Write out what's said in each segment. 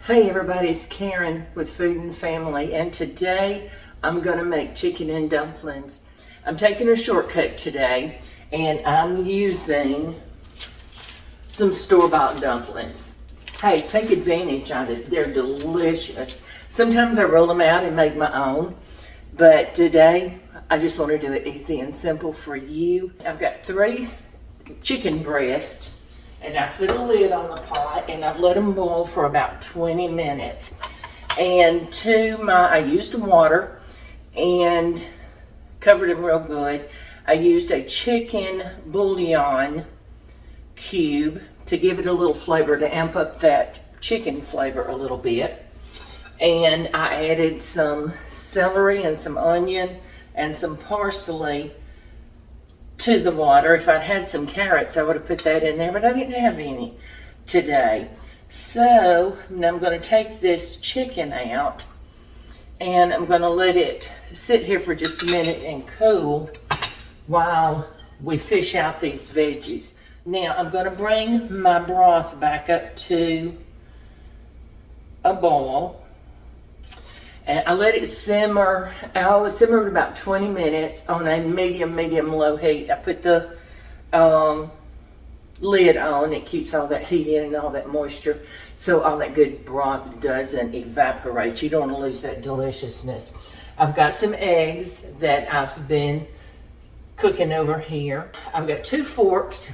Hey everybody, it's Karen with Food and Family, and today I'm going to make chicken and dumplings. I'm taking a shortcut today, and I'm using some store-bought dumplings. Hey, take advantage of it. They're delicious. Sometimes I roll them out and make my own, but today I just want to do it easy and simple for you. I've got 3 chicken breasts. And I put a lid on the pot and I've let them boil for about 20 minutes. And I used water and covered them real good. I used a chicken bouillon cube to give it a little flavor, to amp up that chicken flavor a little bit. And I added some celery and some onion and some parsley to the water. If I'd had some carrots, I would have put that in there, but I didn't have any today. So now I'm going to take this chicken out and I'm going to let it sit here for just a minute and cool while we fish out these veggies. Now I'm going to bring my broth back up to a boil. And I let it simmer. It simmered about 20 minutes on a medium-low heat. I put the lid on. It keeps all that heat in and all that moisture, so all that good broth doesn't evaporate. You don't want to lose that deliciousness. I've got some eggs that I've been cooking over here. I've got 2 forks,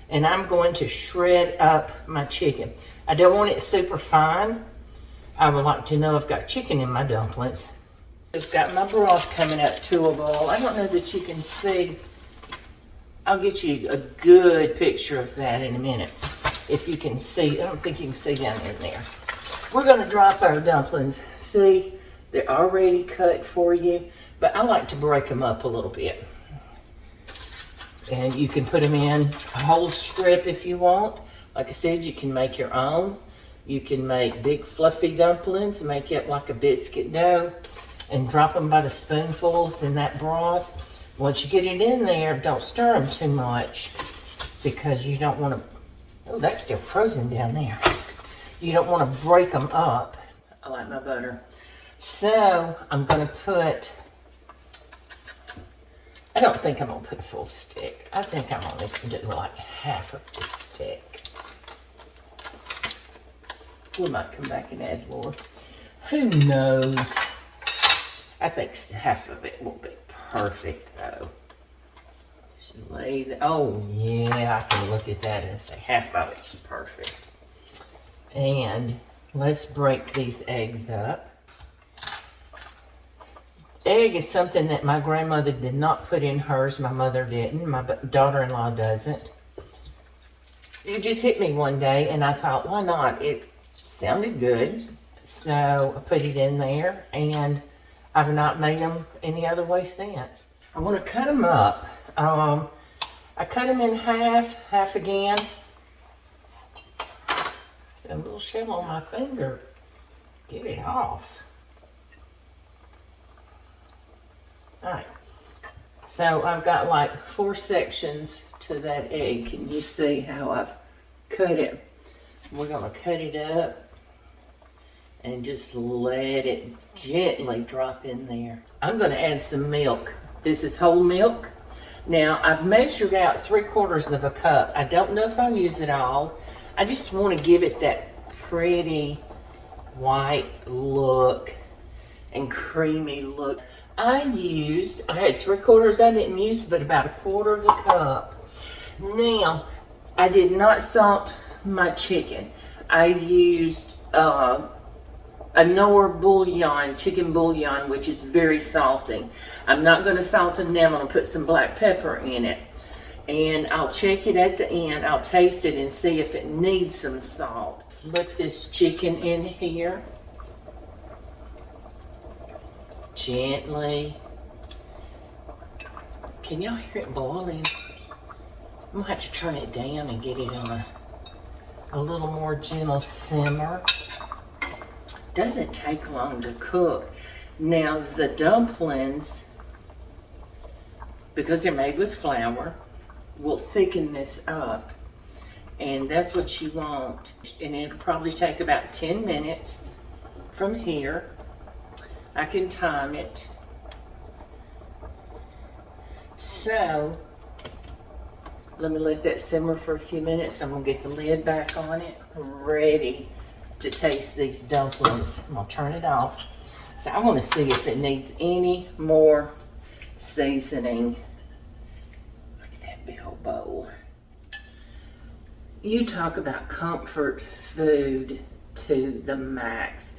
and I'm going to shred up my chicken. I don't want it super fine. I would like to know I've got chicken in my dumplings. I've got my broth coming up to a boil. I don't know that you can see. I'll get you a good picture of that in a minute. If you can see, I don't think you can see down in there. We're going to drop our dumplings. See, they're already cut for you, but I like to break them up a little bit. And you can put them in a whole strip if you want. Like I said, you can make your own. You can make big fluffy dumplings, make it like a biscuit dough, and drop them by the spoonfuls in that broth. Once you get it in there, don't stir them too much because you don't want to, oh, that's still frozen down there. You don't want to break them up. I like my butter. So I'm going to put, I don't think I'm going to put a full stick. I think I'm going to do like half of the stick. We might come back and add more. Who knows? I think half of it will be perfect though. Oh yeah, I can look at that and say half of it's perfect. And let's break these eggs up. Egg is something that my grandmother did not put in hers. My mother didn't. My daughter-in-law doesn't. It just hit me one day and I thought, why not? It sounded good, so I put it in there, and I've not made them any other way since. I want to cut them up. I cut them in half again. It's a little shell on my finger. Get it off. All right. So I've got like 4 sections to that egg. Can you see how I've cut it? We're going to cut it up and just let it gently drop in there. I'm going to add some milk. This is whole milk. Now, I've measured out 3/4 of a cup. I don't know if I'll use it all. I just want to give it that pretty white look and creamy look. I had 3/4 I didn't use, but about 1/4 of a cup. Now, I did not salt my chicken. I used a Knorr bouillon, chicken bouillon, which is very salty. I'm not going to salt them now. I'm going to put some black pepper in it. And I'll check it at the end. I'll taste it and see if it needs some salt. Slip this chicken in here. Gently. Can y'all hear it boiling? I'm going to have to turn it down and get it on a little more gentle simmer. Doesn't take long to cook. Now the dumplings, because they're made with flour, will thicken this up. And that's what you want. And it'll probably take about 10 minutes from here. I can time it. So, let me let that simmer for a few minutes. I'm gonna get the lid back on it. I'm ready to taste these dumplings. I'm gonna turn it off. So I wanna see if it needs any more seasoning. Look at that big old bowl. You talk about comfort food to the max.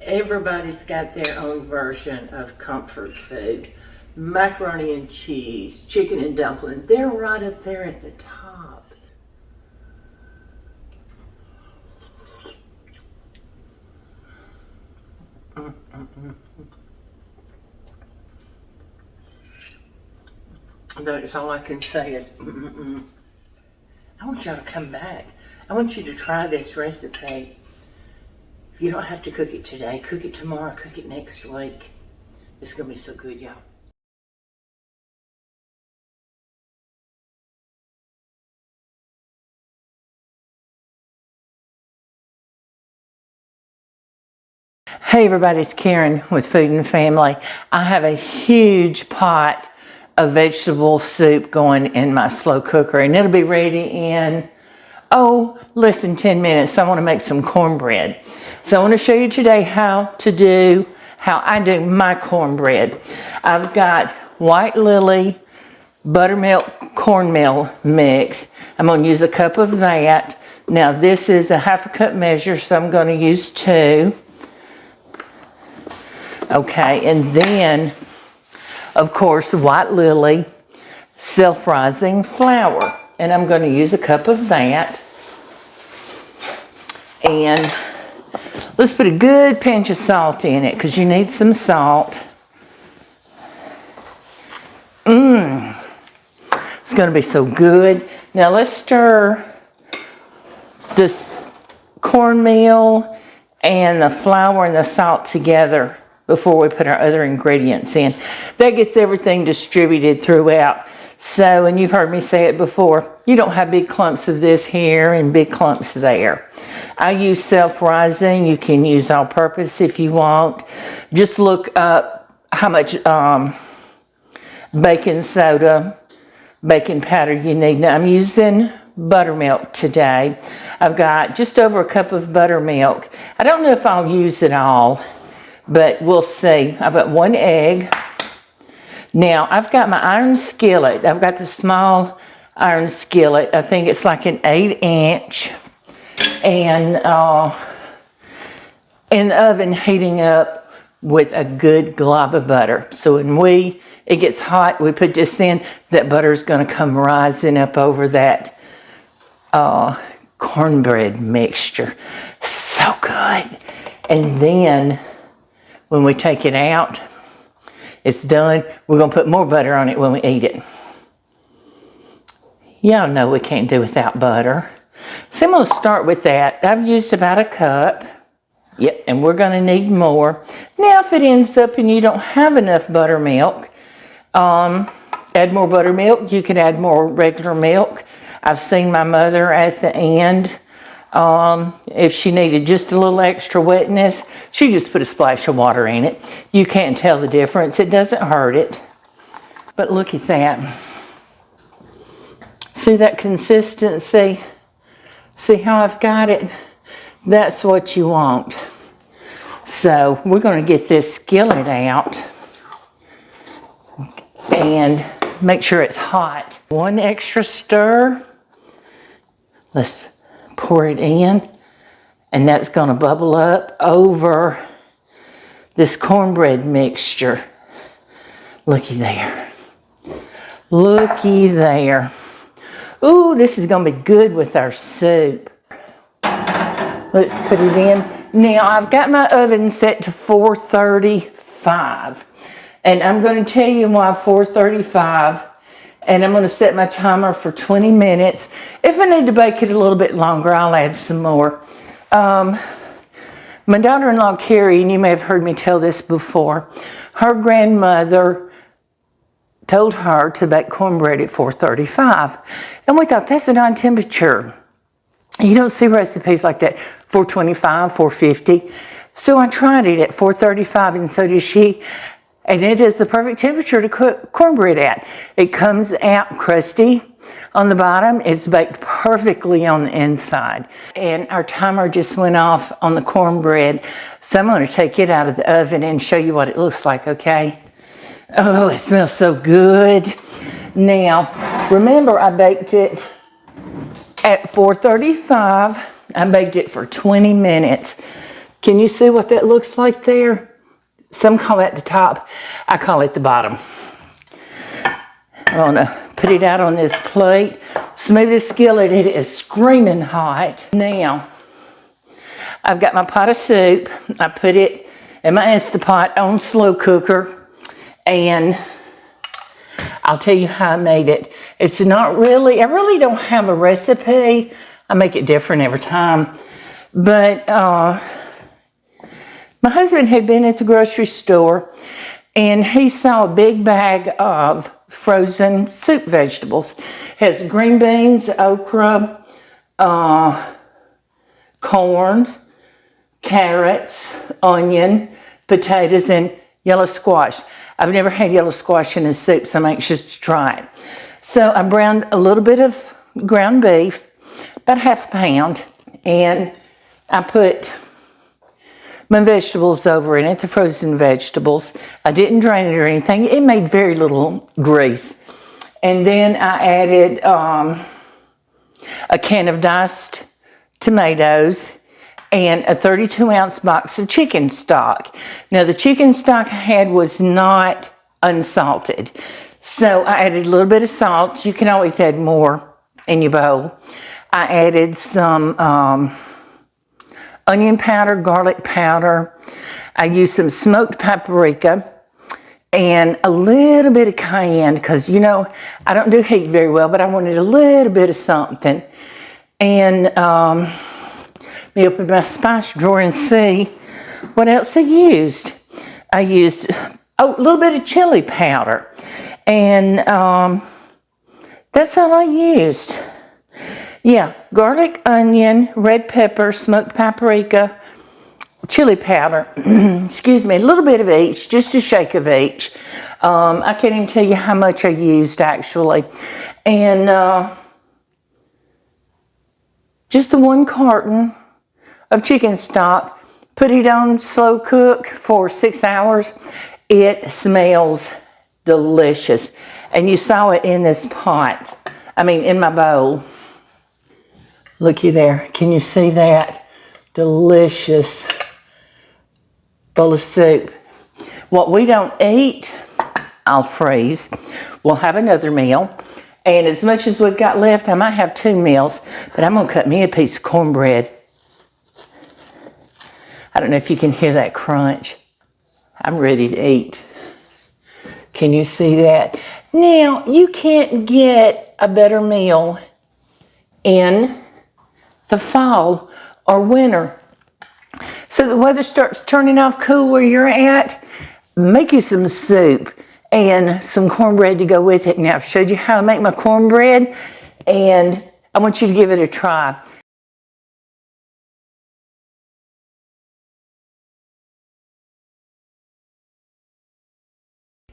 Everybody's got their own version of comfort food. Macaroni and cheese, chicken and dumpling, they're right up there at the top. That's all I can say is I want y'all to come back. I want you to try this recipe. If you don't have to cook it today, cook it tomorrow, cook it next week. It's gonna be so good, y'all. Hey everybody, it's Karen with Food and Family. I have a huge pot of vegetable soup going in my slow cooker, and it'll be ready in, less than 10 minutes. So I want to make some cornbread. So I want to show you today how I do my cornbread. I've got white lily buttermilk cornmeal mix. I'm going to use a cup of that. Now this is a half a cup measure, so I'm going to use 2. Okay, and then, of course, white lily self-rising flour. And I'm going to use a cup of that. And let's put a good pinch of salt in it, because you need some salt. It's going to be so good. Now let's stir this cornmeal and the flour and the salt together before we put our other ingredients in. That gets everything distributed throughout. So, and you've heard me say it before, you don't have big clumps of this here and big clumps there. I use self-rising. You can use all-purpose if you want. Just look up how much baking soda, baking powder you need. Now I'm using buttermilk today. I've got just over a cup of buttermilk. I don't know if I'll use it all, but we'll see. I've got 1 egg. Now, I've got my iron skillet. I've got the small iron skillet. I think it's like an 8-inch. And in the oven heating up with a good glob of butter. So when it gets hot, we put this in, that butter's going to come rising up over that cornbread mixture. So good. And then when we take it out, it's done. We're going to put more butter on it when we eat it. Y'all know we can't do without butter. So I'm going to start with that. I've used about a cup. Yep, and we're going to need more. Now, if it ends up and you don't have enough buttermilk, add more buttermilk. You can add more regular milk. I've seen my mother at the end, if she needed just a little extra wetness, she just put a splash of water in it. You can't tell the difference. It doesn't hurt it. But look at that. See that consistency? See how I've got it? That's what you want. So we're going to get this skillet out and make sure it's hot. 1 extra stir. Let's pour it in, and that's going to bubble up over this cornbread mixture. Looky there. Looky there. Ooh, this is going to be good with our soup. Let's put it in. Now, I've got my oven set to 435, and I'm going to tell you why 435. And I'm going to set my timer for 20 minutes. If I need to bake it a little bit longer, I'll add some more. My daughter-in-law, Carrie, and you may have heard me tell this before, her grandmother told her to bake cornbread at 435. And we thought, that's a non-temperature You don't see recipes like that, 425, 450. So I tried it at 435, and so did she. And it is the perfect temperature to cook cornbread at. It comes out crusty on the bottom. It's baked perfectly on the inside. And our timer just went off on the cornbread. So I'm going to take it out of the oven and show you what it looks like, okay? Oh, it smells so good. Now, remember I baked it at 435. I baked it for 20 minutes. Can you see what that looks like there? Some call that the top. I call it the bottom. I'm going to put it out on this plate. Smoothest skillet. It is screaming hot. Now, I've got my pot of soup. I put it in my Instapot on slow cooker. And I'll tell you how I made it. It's not really, I really don't have a recipe. I make it different every time. But my husband had been at the grocery store and he saw a big bag of frozen soup vegetables. It has green beans, okra, corn, carrots, onion, potatoes, and yellow squash. I've never had yellow squash in a soup, so I'm anxious to try it. So I browned a little bit of ground beef, about half a pound, and I put my vegetables over in it, the frozen vegetables. I didn't drain it or anything. It made very little grease. And then I added a can of diced tomatoes and a 32-ounce box of chicken stock. Now, the chicken stock I had was not unsalted. So I added a little bit of salt. You can always add more in your bowl. I added some onion powder, garlic powder. I used some smoked paprika and a little bit of cayenne because, you know, I don't do heat very well, but I wanted a little bit of something. And let me open my spice drawer and see what else I used. I used a little bit of chili powder. And that's all I used. Yeah, garlic, onion, red pepper, smoked paprika, chili powder, excuse me, a little bit of each, just a shake of each. I can't even tell you how much I used actually. And just the 1 carton of chicken stock, put it on slow cook for 6 hours. It smells delicious. And you saw it in this pot, in my bowl. Looky there, can you see that? Delicious bowl of soup. What we don't eat, I'll freeze. We'll have another meal. And as much as we've got left, I might have 2 meals, but I'm gonna cut me a piece of cornbread. I don't know if you can hear that crunch. I'm ready to eat. Can you see that? Now, you can't get a better meal in the fall or winter. So the weather starts turning off cool where you're at, make you some soup and some cornbread to go with it. Now I've showed you how I make my cornbread and I want you to give it a try.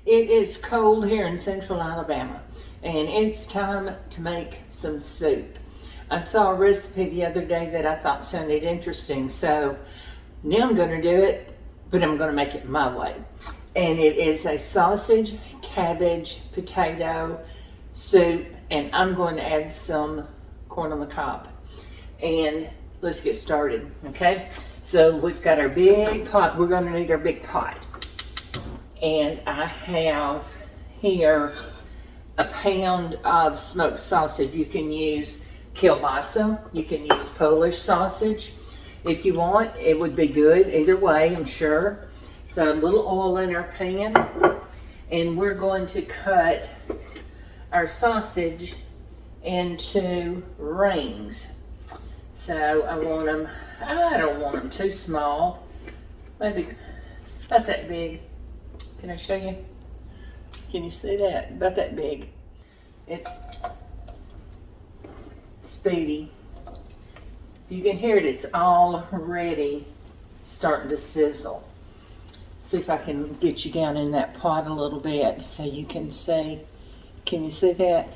It is cold here in central Alabama and it's time to make some soup. I saw a recipe the other day that I thought sounded interesting, so now I'm going to do it, but I'm going to make it my way. And it is a sausage, cabbage, potato soup, and I'm going to add some corn on the cob. And let's get started, okay? So we've got our big pot. We're going to need our big pot. And I have here a pound of smoked sausage. You can use kielbasa, you can use Polish sausage if you want. It would be good either way, I'm sure. So a little oil in our pan, and we're going to cut our sausage into rings. So I don't want them too small, maybe about that big. Can I show you? Can you see that? About that big. It's speedy. You can hear it, it's already starting to sizzle. See if I can get you down in that pot a little bit so you can see. Can you see that?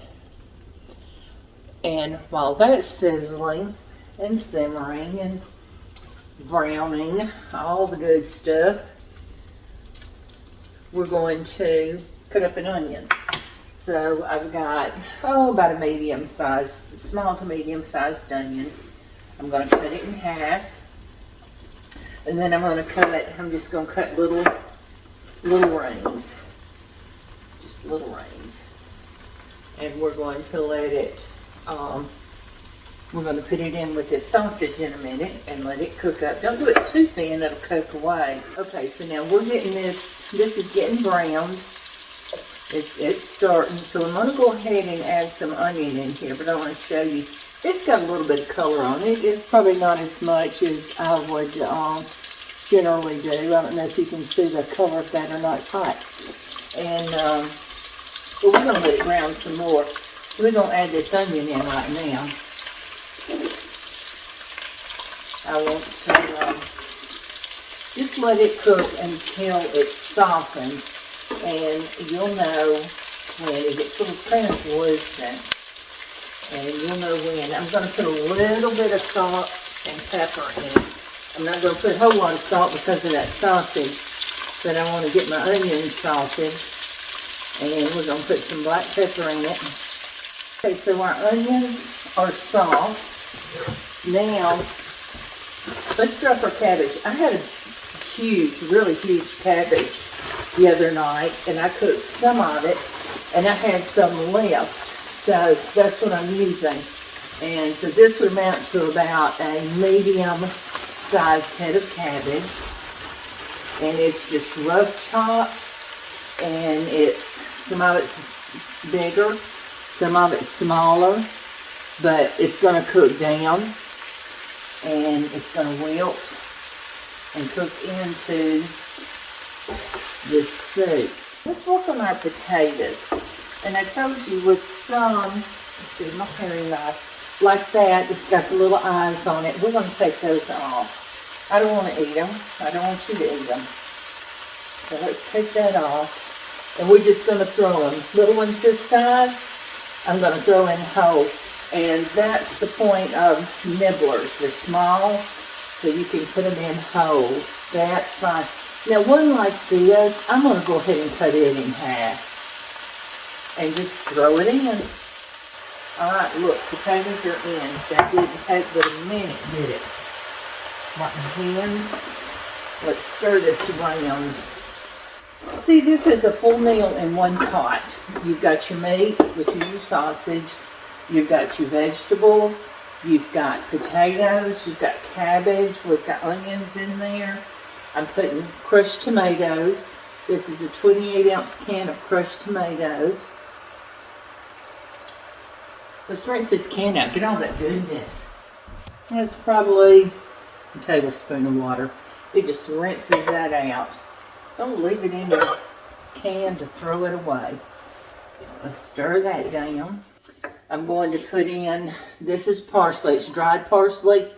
And while that's sizzling and simmering and browning, all the good stuff, we're going to cut up an onion. So I've got, about a medium-sized, small to medium-sized onion. I'm going to cut it in half. And then I'm just going to cut little rings. Just little rings. And we're going to let it, we're going to put it in with this sausage in a minute and let it cook up. Don't do it too thin, it'll cook away. Okay, so now we're getting this is getting browned. It's starting, so I'm going to go ahead and add some onion in here, but I want to show you. It's got a little bit of color on it. It's probably not as much as I would generally do. I don't know if you can see the color of that or not. It's hot. And but we're going to let it brown some more. So we're going to add this onion in right now. I want to just let it cook until it's softened. And you'll know when it gets a little translucent. And you'll know when. I'm going to put a little bit of salt and pepper in. I'm not going to put a whole lot of salt because of that sausage. But I want to get my onions salted. And we're going to put some black pepper in it. Okay, so our onions are soft. Now, let's drop our cabbage. I had a really huge cabbage the other night, and I cooked some of it, and I had some left, so that's what I'm using. And so this would amount to about a medium-sized head of cabbage, and it's just rough chopped, and some of it's bigger, some of it's smaller, but it's going to cook down, and it's going to wilt and cook into this soup. Let's work on our potatoes. And I told you with some, let's see, my paring knife, like that, it's got the little eyes on it. We're going to take those off. I don't want to eat them. I don't want you to eat them. So let's take that off. And we're just going to throw them. Little ones this size, I'm going to throw in whole. And that's the point of nibblers. They're small, so you can put them in whole. That's fine. Now one like this, I'm going to go ahead and cut it in half. And just throw it in. Alright, look, potatoes are in. That didn't take but a minute, did it? Like my hands. Let's stir this around. See, this is a full meal in one pot. You've got your meat, which is your sausage. You've got your vegetables. You've got potatoes. You've got cabbage. We've got onions in there. I'm putting crushed tomatoes. This is a 28-ounce can of crushed tomatoes. Let's rinse this can out. Get all that goodness. That's probably a tablespoon of water. It just rinses that out. Don't leave it in your can to throw it away. Let's stir that down. I'm going to put in, this is parsley. It's dried parsley,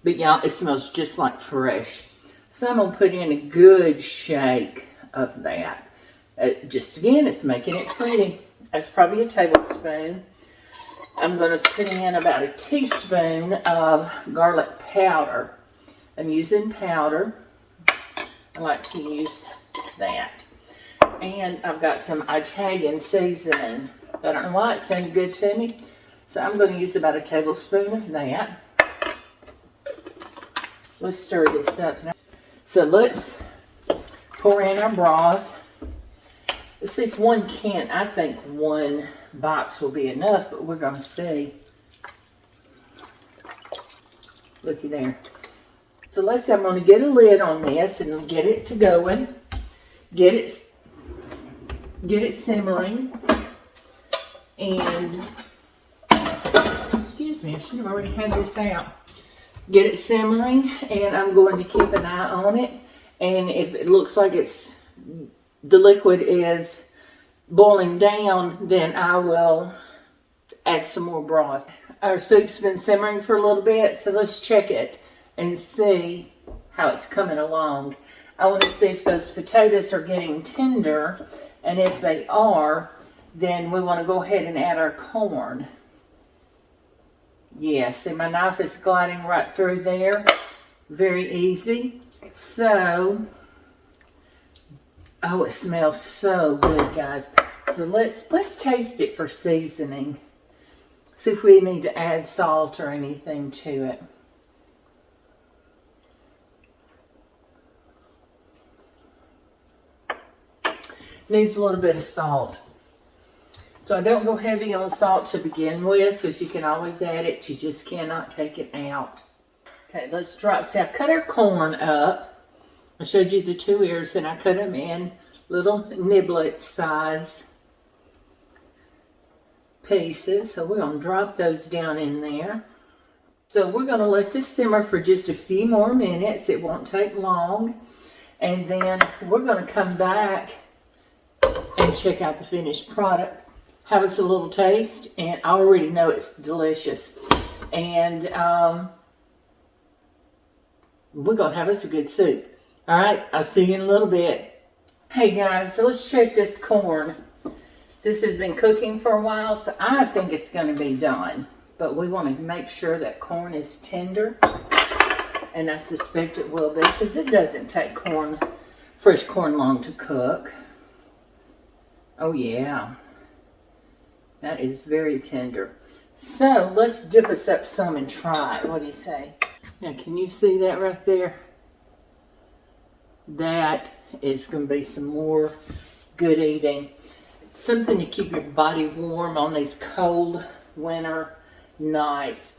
but y'all, it smells just like fresh. So I'm going to put in a good shake of that. Just again, it's making it pretty. That's probably a tablespoon. I'm going to put in about a teaspoon of garlic powder. I'm using powder. I like to use that. And I've got some Italian seasoning. I don't know why it sounded good to me. So I'm going to use about a tablespoon of that. Let's stir this up. So let's pour in our broth. Let's see if one can. I think one box will be enough, but we're going to see. Looky there. So I'm going to get a lid on this and get it to going. Get it simmering. And, excuse me, I should have already had this out. Get it simmering, and I'm going to keep an eye on it. And if it looks like the liquid is boiling down, then I will add some more broth. our soup's been simmering for a little bit, so let's check it and see how it's coming along. I want to see if those potatoes are getting tender, and if they are, then we want to go ahead and add our corn. Yeah, see my knife is gliding right through there. Very easy. So, oh, it smells so good, guys. So let's taste it for seasoning. See if we need to add salt or anything to it. Needs a little bit of salt. So I don't go heavy on salt to begin with, because you can always add it. You just cannot take it out. Okay, let's drop. See, I cut our corn up. I showed you the 2 ears, and I cut them in little niblet size pieces. So we're going to drop those down in there. So we're going to let this simmer for just a few more minutes. It won't take long. And then we're going to come back and check out the finished product. Have us a little taste, and I already know it's delicious. And we're going to have us a good soup. All right, I'll see you in a little bit. Hey guys, so let's check this corn. This has been cooking for a while, so I think it's going to be done. But we want to make sure that corn is tender. And I suspect it will be, because it doesn't take fresh corn long to cook. Oh yeah. That is very tender. So let's dip us up some and try it. What do you say? Now, can you see that right there? That is going to be some more good eating. It's something to keep your body warm on these cold winter nights.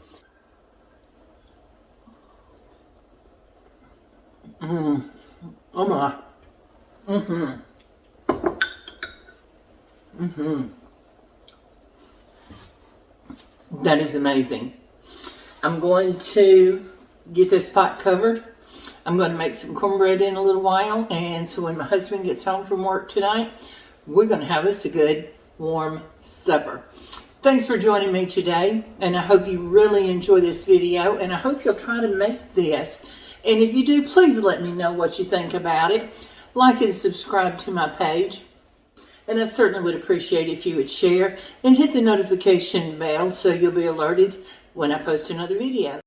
Oh my. That is amazing. I'm going to get this pot covered. I'm going to make some cornbread in a little while, and so when my husband gets home from work tonight, we're going to have us a good warm supper. Thanks for joining me today, and I hope you really enjoy this video, and I hope you'll try to make this. And if you do, please let me know what you think about it. Like and subscribe to my page. And I certainly would appreciate if you would share and hit the notification bell so you'll be alerted when I post another video.